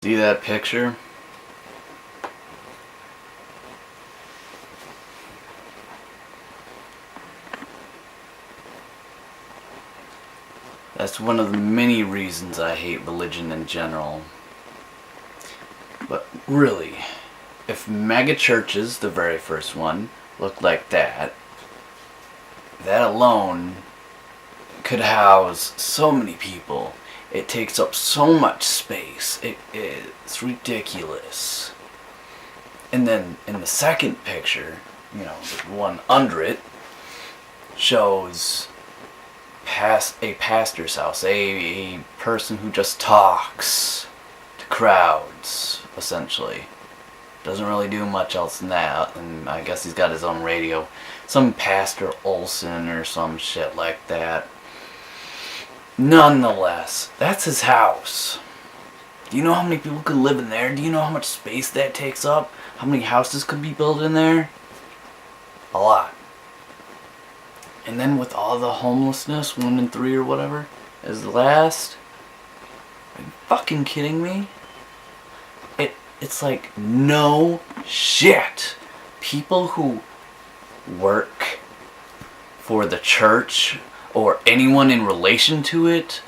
See that picture? That's one of the many reasons I hate religion in general. But really, if mega churches, the very first one, looked like that, that alone could house so many people. It takes up so much space. It's ridiculous. And then in the second picture, the one under it, shows a pastor's house, a person who just talks to crowds, essentially. Doesn't really do much else than that, and I guess he's got his own radio. Some Pastor Olson or some shit like that. Nonetheless, that's his house. Do you know how many people could live in there? Do you know how much space that takes up? How many houses could be built in there? A lot. And then with all the homelessness, 1 in 3 or whatever, as the last. Are you fucking kidding me? It's like, no shit. People who work for the church or anyone in relation to it,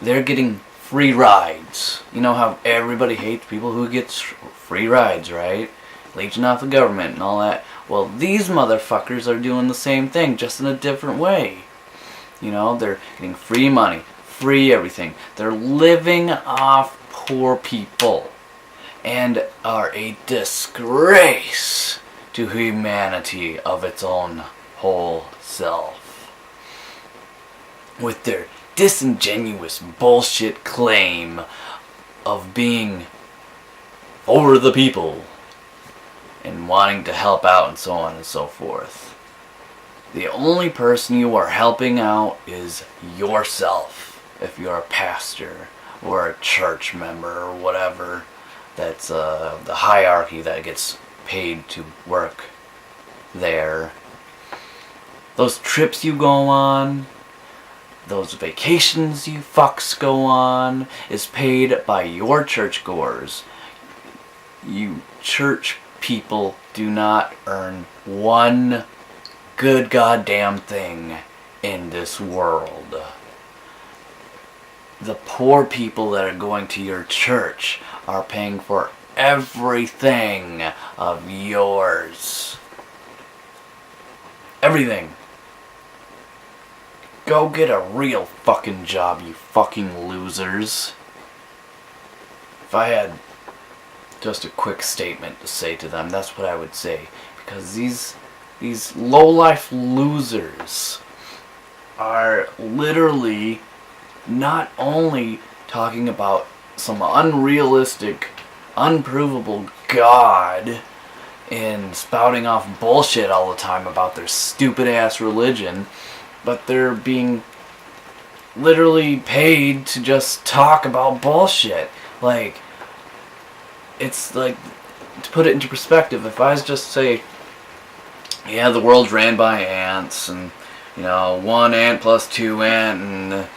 they're getting free rides. You know how everybody hates people who get free rides, right? Leeching off the government and all that. Well, these motherfuckers are doing the same thing, just in a different way. They're getting free money, free everything. They're living off poor people and are a disgrace to humanity of its own whole self. With their disingenuous bullshit claim of being for the people and wanting to help out and so on and so forth. The only person you are helping out is yourself, if you're a pastor or a church member or whatever. That's the hierarchy that gets paid to work there. Those trips you go on, those vacations you fucks go on, is paid by your churchgoers. You church people do not earn one good goddamn thing in this world. The poor people that are going to your church are paying for everything of yours. Everything. Go get a real fucking job, you fucking losers. If I had just a quick statement to say to them, that's what I would say. Because these low-life losers are literally not only talking about some unrealistic, unprovable God and spouting off bullshit all the time about their stupid-ass religion, but they're being literally paid to just talk about bullshit. It's like, to put it into perspective, if I was just to say, yeah, the world's ran by ants, and, 1 ant plus 2 ant, and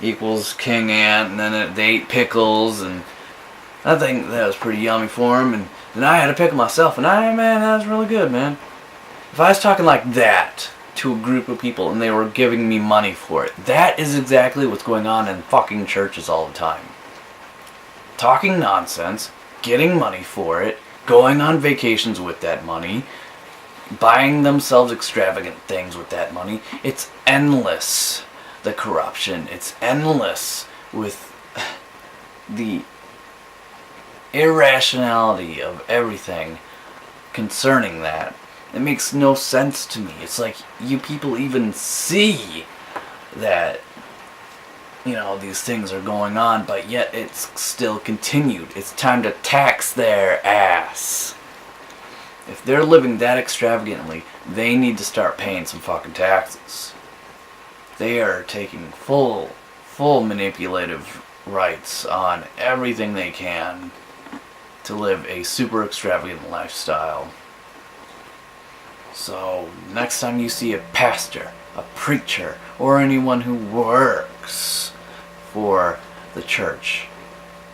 equals king ant, and then they ate pickles, and I think that was pretty yummy for them, and then I had a pickle myself, and man, that was really good, man. If I was talking like that to a group of people, and they were giving me money for it, that is exactly what's going on in fucking churches all the time. Talking nonsense, getting money for it, going on vacations with that money, buying themselves extravagant things with that money. It's endless, the corruption. It's endless with the irrationality of everything concerning that. It makes no sense to me. It's like you people even see that these things are going on, but yet it's still continued. It's time to tax their ass. If they're living that extravagantly, they need to start paying some fucking taxes. They are taking full manipulative rights on everything they can to live a super extravagant lifestyle. So, next time you see a pastor, a preacher, or anyone who works for the church,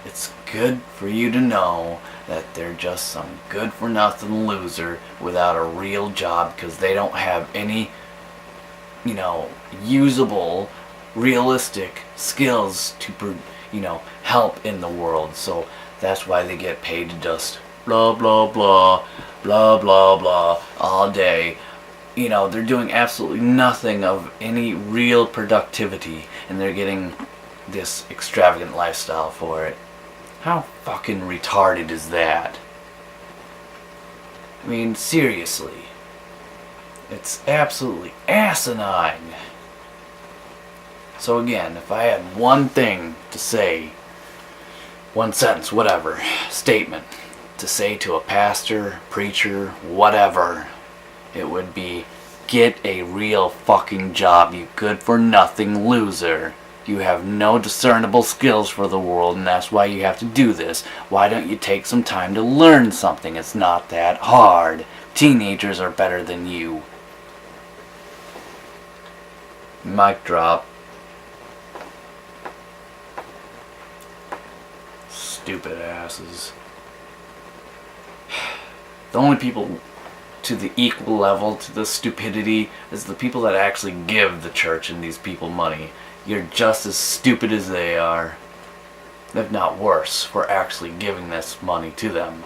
It's good for you to know that they're just some good-for-nothing loser without a real job because they don't have any, usable, realistic skills to, help in the world. So that's why they get paid to just blah, blah, blah, blah, blah, blah, all day. They're doing absolutely nothing of any real productivity, and they're getting this extravagant lifestyle for it. How fucking retarded is that? I mean, seriously. It's absolutely asinine. So again, if I had one thing to say, one sentence, whatever, statement, to say to a pastor, preacher, whatever, it would be, get a real fucking job, you good-for-nothing loser. You have no discernible skills for the world, and that's why you have to do this. Why don't you take some time to learn something? It's not that hard. Teenagers are better than you. Mic drop. Stupid asses. The only people to the equal level to the stupidity is the people that actually give the church and these people money. You're just as stupid as they are, if not worse, for actually giving this money to them.